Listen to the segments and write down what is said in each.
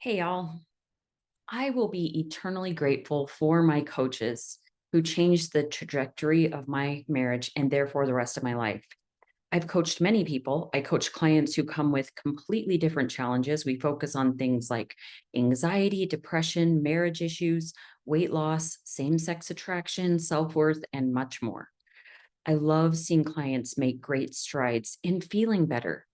Hey, y'all. I will be eternally grateful for my coaches who changed the trajectory of my marriage and therefore the rest of my life. I've coached many people. I coach clients who come with completely different challenges. We focus on things like anxiety, depression, marriage issues, weight loss, same sex attraction, self worth, and much more. I love seeing clients make great strides in feeling better.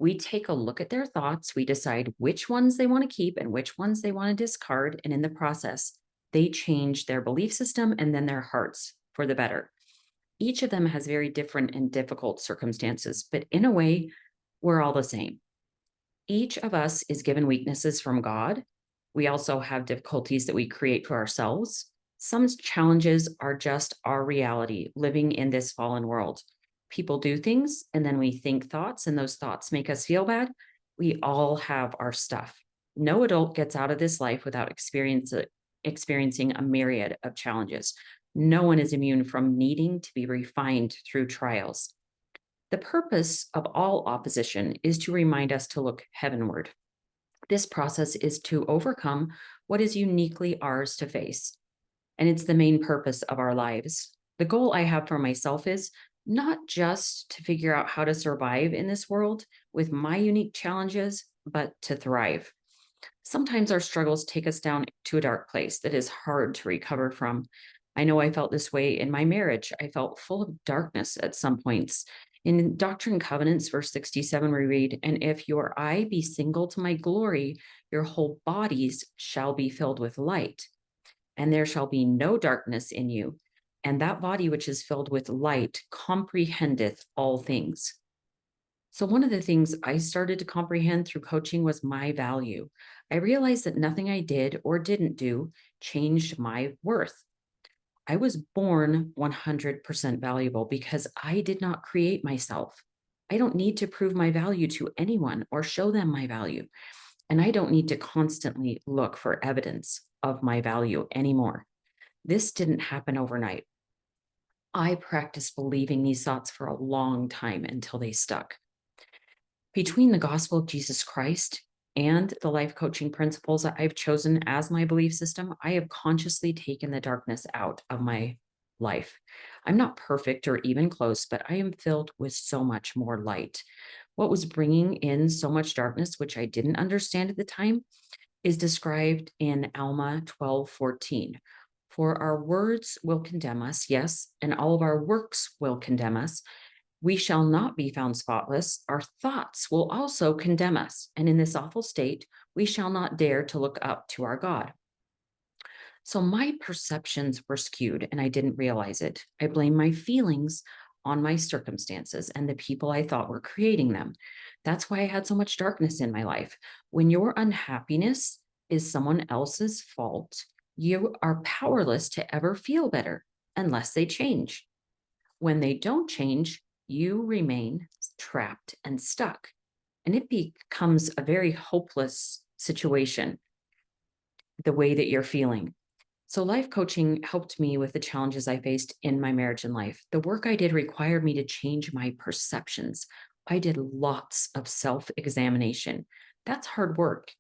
We take a look at their thoughts, we decide which ones they want to keep and which ones they want to discard. And in the process, they change their belief system and then their hearts for the better. Each of them has very different and difficult circumstances, but in a way, we're all the same. Each of us is given weaknesses from God. We also have difficulties that we create for ourselves. Some challenges are just our reality living in this fallen world. People do things and then we think thoughts, and those thoughts make us feel bad. We all have our stuff. No adult gets out of this life without experiencing a myriad of challenges. No one is immune from needing to be refined through trials. The purpose of all opposition is to remind us to look heavenward. This process is to overcome what is uniquely ours to face, and it's the main purpose of our lives. The goal I have for myself is not just to figure out how to survive in this world with my unique challenges, but to thrive. Sometimes our struggles take us down to a dark place that is hard to recover from. I know I felt this way in my marriage. I felt full of darkness at some points. In Doctrine and Covenants, verse 67, we read, "And if your eye be single to my glory, your whole bodies shall be filled with light, and there shall be no darkness in you. And that body which is filled with light comprehendeth all things." So, one of the things I started to comprehend through coaching was my value. I realized that nothing I did or didn't do changed my worth. I was born 100% valuable because I did not create myself. I don't need to prove my value to anyone or show them my value. And I don't need to constantly look for evidence of my value anymore. This didn't happen overnight. I practiced believing these thoughts for a long time until they stuck. Between the gospel of Jesus Christ and the life coaching principles that I've chosen as my belief system, I have consciously taken the darkness out of my life. I'm not perfect or even close, but I am filled with so much more light. What was bringing in so much darkness, which I didn't understand at the time, is described in Alma 12:14. For our words will condemn us, yes, and all of our works will condemn us. We shall not be found spotless. Our thoughts will also condemn us. And in this awful state, we shall not dare to look up to our God. So my perceptions were skewed and I didn't realize it. I blame my feelings on my circumstances and the people I thought were creating them. That's why I had so much darkness in my life. When your unhappiness is someone else's fault, you are powerless to ever feel better unless they change. When they don't change, you remain trapped and stuck. And it becomes a very hopeless situation, the way that you're feeling. So, life coaching helped me with the challenges I faced in my marriage and life. The work I did required me to change my perceptions. I did lots of self examination. That's hard work,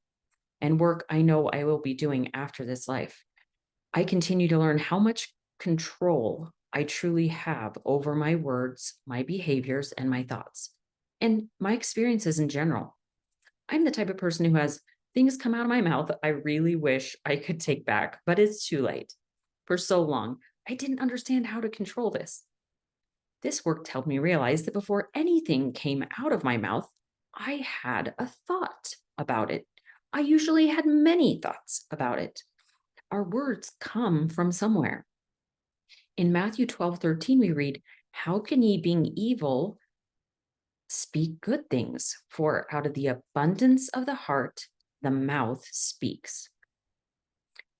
and work I know I will be doing after this life. I continue to learn how much control I truly have over my words, my behaviors, and my thoughts, and my experiences in general. I'm the type of person who has things come out of my mouth I really wish I could take back, but it's too late. For so long, I didn't understand how to control this. This work helped me realize that before anything came out of my mouth, I had a thought about it. I usually had many thoughts about it. Our words come from somewhere. In Matthew 12:13, we read, "How can ye, being evil, speak good things? For out of the abundance of the heart, the mouth speaks."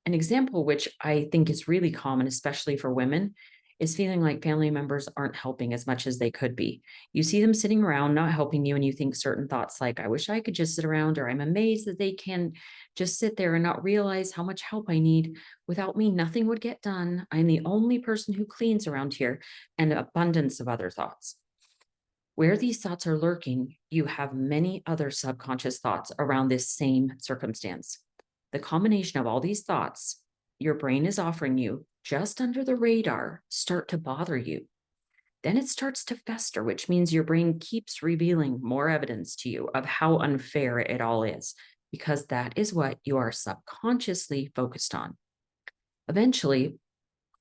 An example, which I think is really common, especially for women, is feeling like family members aren't helping as much as they could be. You see them sitting around not helping you, and you think certain thoughts like, "I wish I could just sit around," or "I'm amazed that they can just sit there and not realize how much help I need. Without me, nothing would get done. I'm the only person who cleans around here," and abundance of other thoughts. Where these thoughts are lurking, you have many other subconscious thoughts around this same circumstance. The combination of all these thoughts your brain is offering you just under the radar start to bother you. Then it starts to fester, which means your brain keeps revealing more evidence to you of how unfair it all is, because that is what you are subconsciously focused on. Eventually,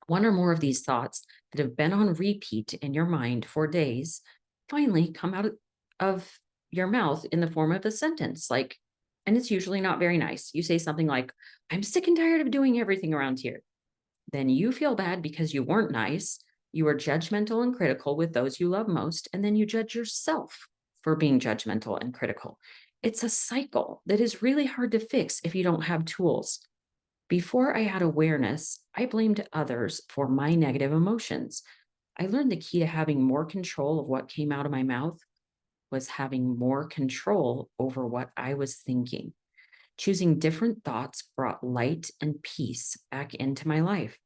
one or more of these thoughts that have been on repeat in your mind for days finally come out of your mouth in the form of a sentence like, and it's usually not very nice. You say something like, I'm sick and tired of doing everything around here. Then you feel bad because you weren't nice. You are judgmental and critical with those you love most. And then you judge yourself for being judgmental and critical. It's a cycle that is really hard to fix if you don't have tools. Before I had awareness, I blamed others for my negative emotions. I learned the key to having more control of what came out of my mouth was having more control over what I was thinking. Choosing different thoughts brought light and peace back into my life.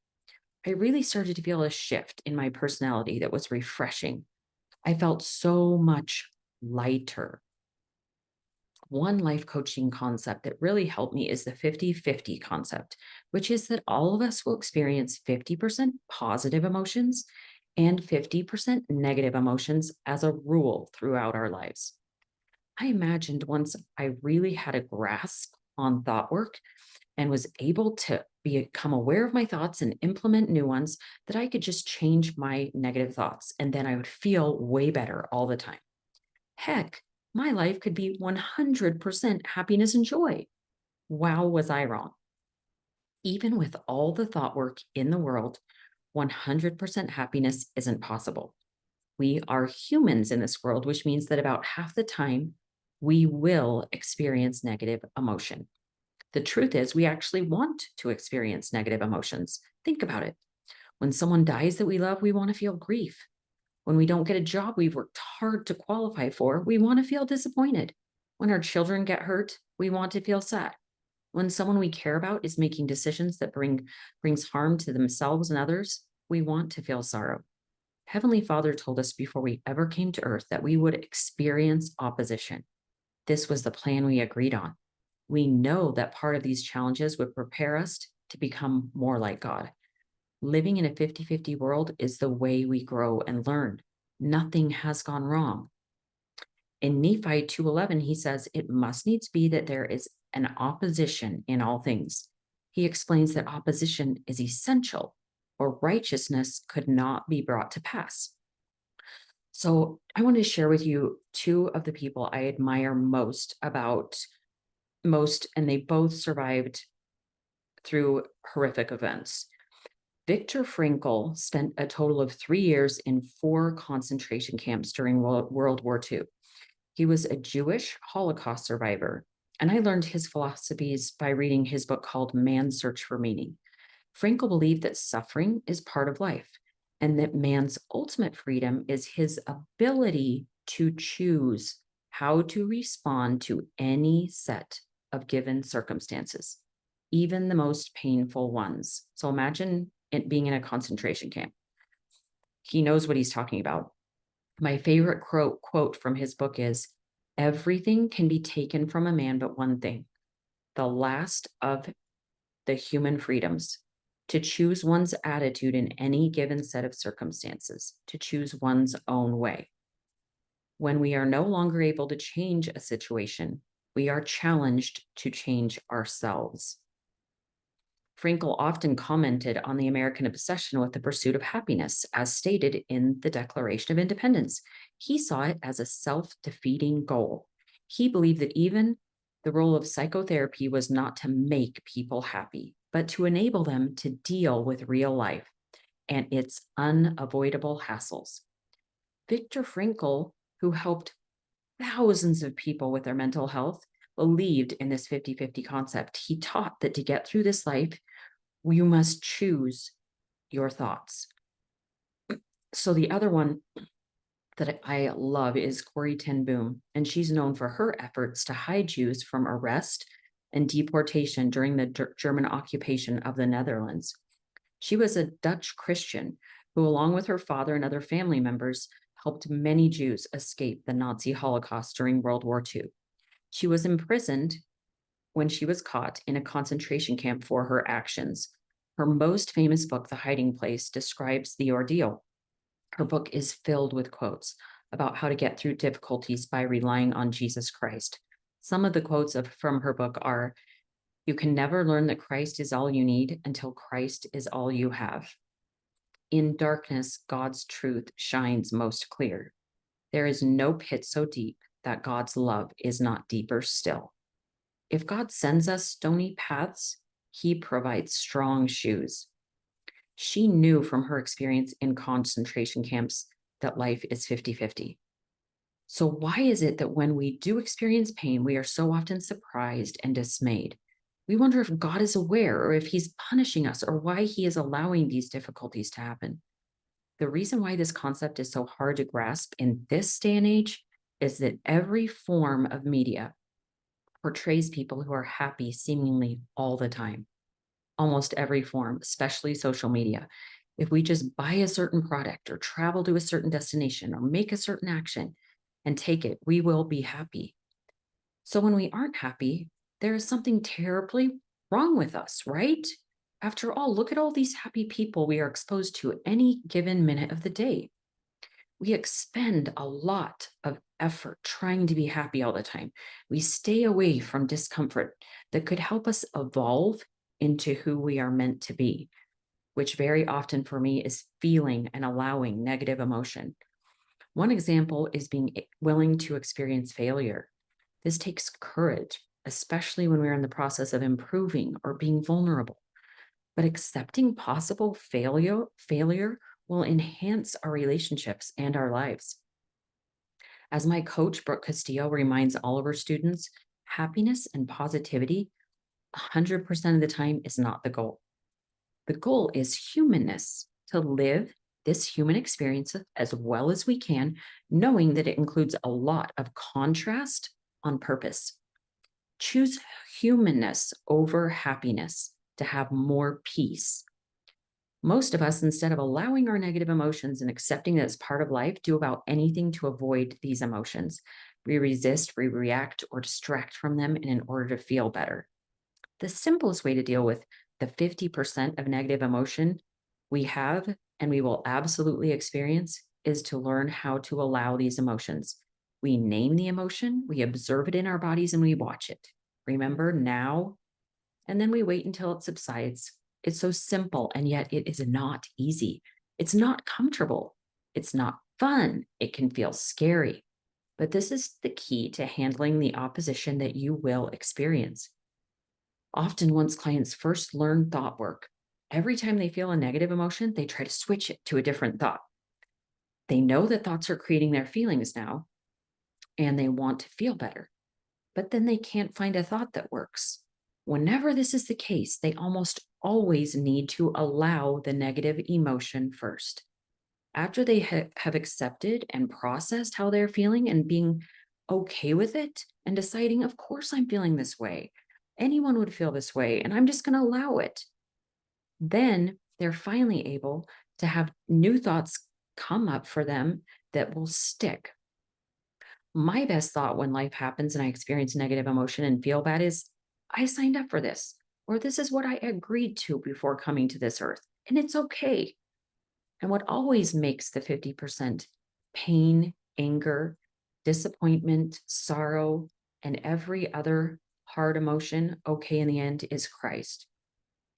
I really started to feel a shift in my personality that was refreshing. I felt so much lighter. One life coaching concept that really helped me is the 50-50 concept, which is that all of us will experience 50% positive emotions and 50% negative emotions as a rule throughout our lives. I imagined once I really had a grasp on thought work and was able to become aware of my thoughts and implement new ones, that I could just change my negative thoughts and then I would feel way better all the time. Heck, my life could be 100% happiness and joy. Wow, was I wrong? Even with all the thought work in the world, 100% happiness isn't possible. We are humans in this world, which means that about half the time we will experience negative emotion. The truth is, we actually want to experience negative emotions. Think about it. When someone dies that we love, we want to feel grief. When we don't get a job we've worked hard to qualify for, we want to feel disappointed. When our children get hurt, we want to feel sad. When someone we care about is making decisions that brings harm to themselves and others, we want to feel sorrow. Heavenly Father told us before we ever came to earth that we would experience opposition. This was the plan we agreed on. We know that part of these challenges would prepare us to become more like God. Living in a 50-50 world is the way we grow and learn. Nothing has gone wrong. In Nephi 2:11, he says, it must needs be that there is an opposition in all things. He explains that opposition is essential, or righteousness could not be brought to pass. So I want to share with you two of the people I admire most, and they both survived through horrific events. Viktor Frankl spent a total of 3 years in 4 concentration camps during World War II. He was a Jewish Holocaust survivor, and I learned his philosophies by reading his book called Man's Search for Meaning. Frankl believed that suffering is part of life, and that man's ultimate freedom is his ability to choose how to respond to any set of given circumstances, even the most painful ones. So imagine it being in a concentration camp. He knows what he's talking about. My favorite quote from his book is, everything can be taken from a man but one thing, the last of the human freedoms, to choose one's attitude in any given set of circumstances, to choose one's own way. When we are no longer able to change a situation, we are challenged to change ourselves. Frankl often commented on the American obsession with the pursuit of happiness, as stated in the Declaration of Independence. He saw it as a self-defeating goal. He believed that even the role of psychotherapy was not to make people happy, but to enable them to deal with real life and its unavoidable hassles. Viktor Frankl, who helped thousands of people with their mental health, believed in this 50-50 concept. He taught that to get through this life, you must choose your thoughts. So the other one that I love is Corrie ten Boom, and she's known for her efforts to hide Jews from arrest and deportation during the German occupation of the Netherlands. She was a Dutch Christian who, along with her father and other family members, helped many Jews escape the Nazi Holocaust during World War II. She was imprisoned when she was caught in a concentration camp for her actions. Her most famous book, The Hiding Place, describes the ordeal. Her book is filled with quotes about how to get through difficulties by relying on Jesus Christ. Some of the quotes from her book are, "You can never learn that Christ is all you need until Christ is all you have. In darkness, God's truth shines most clear. There is no pit so deep that God's love is not deeper still. If God sends us stony paths, he provides strong shoes." She knew from her experience in concentration camps that life is 50-50. So why is it that when we do experience pain, we are so often surprised and dismayed? We wonder if God is aware or if he's punishing us or why he is allowing these difficulties to happen. The reason why this concept is so hard to grasp in this day and age is that every form of media portrays people who are happy seemingly all the time. Almost every form, especially social media. If we just buy a certain product or travel to a certain destination or make a certain action and take it, we will be happy. So when we aren't happy, there is something terribly wrong with us, right? After all, look at all these happy people we are exposed to any given minute of the day. We expend a lot of effort trying to be happy all the time. We stay away from discomfort that could help us evolve into who we are meant to be, which very often for me is feeling and allowing negative emotion. One example is being willing to experience failure. This takes courage, especially when we're in the process of improving or being vulnerable. But accepting possible failure will enhance our relationships and our lives. As my coach, Brooke Castillo, reminds all of her students, happiness and positivity 100% of the time is not the goal. The goal is humanness, to live this human experience as well as we can, knowing that it includes a lot of contrast on purpose. Choose humanness over happiness to have more peace. Most of us, instead of allowing our negative emotions and accepting that it's part of life, do about anything to avoid these emotions. We resist, we react, or distract from them in order to feel better. The simplest way to deal with the 50% of negative emotion we have and we will absolutely experience is to learn how to allow these emotions. We name the emotion, we observe it in our bodies, and we watch it. Remember now, and then we wait until it subsides. It's so simple, and yet it is not easy. It's not comfortable. It's not fun. It can feel scary. But this is the key to handling the opposition that you will experience. Often, once clients first learn thought work, every time they feel a negative emotion, they try to switch it to a different thought. They know that thoughts are creating their feelings now, and they want to feel better, but then they can't find a thought that works. Whenever this is the case, they almost always need to allow the negative emotion first. After they have accepted and processed how they're feeling and being okay with it and deciding, of course, I'm feeling this way. Anyone would feel this way, and I'm just going to allow it. Then they're finally able to have new thoughts come up for them that will stick. My best thought when life happens and I experience negative emotion and feel bad is, I signed up for this, or this is what I agreed to before coming to this earth, and it's okay. And what always makes the 50% pain, anger, disappointment, sorrow, and every other hard emotion okay in the end is Christ.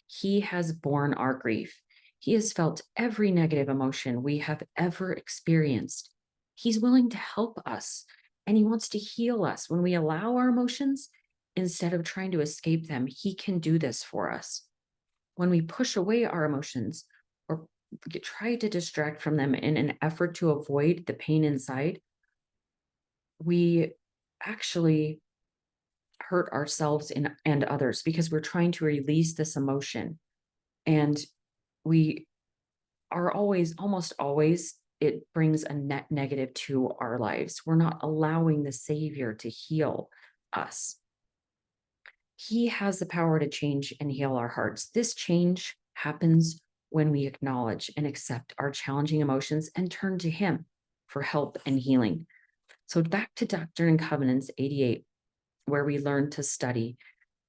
He has borne our grief. He has felt every negative emotion we have ever experienced. He's willing to help us, and he wants to heal us. When we allow our emotions, instead of trying to escape them, he can do this for us. When we push away our emotions or try to distract from them in an effort to avoid the pain inside, we actually hurt ourselves and others because we're trying to release this emotion. And we are almost always, it brings a net negative to our lives. We're not allowing the Savior to heal us. He has the power to change and heal our hearts. This change happens when we acknowledge and accept our challenging emotions and turn to Him. for help and healing. So back to Doctrine and Covenants 88, where we learn to study,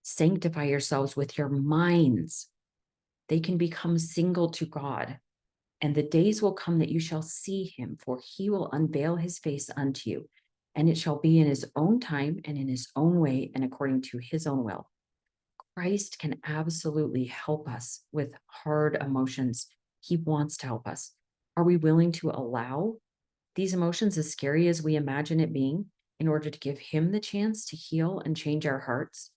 sanctify yourselves with your minds. They can become single to God. And the days will come that you shall see him, for he will unveil his face unto you. And it shall be in his own time and in his own way and according to his own will. Christ can absolutely help us with hard emotions. He wants to help us. Are we willing to allow these emotions, as scary as we imagine it being, in order to give him the chance to heal and change our hearts?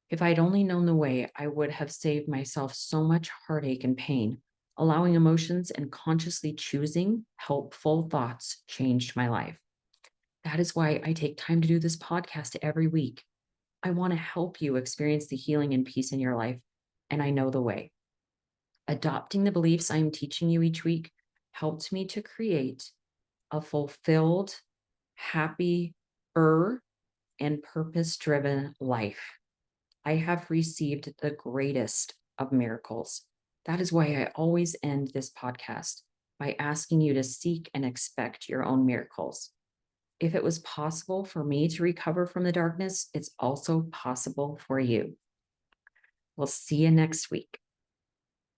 If I'd only known the way, I would have saved myself so much heartache and pain. Allowing emotions and consciously choosing helpful thoughts changed my life. That is why I take time to do this podcast every week. I want to help you experience the healing and peace in your life, and I know the way. Adopting the beliefs I am teaching you each week helped me to create a fulfilled, happy, and purpose-driven life. I have received the greatest of miracles. That is why I always end this podcast by asking you to seek and expect your own miracles. If it was possible for me to recover from the darkness, it's also possible for you. We'll see you next week.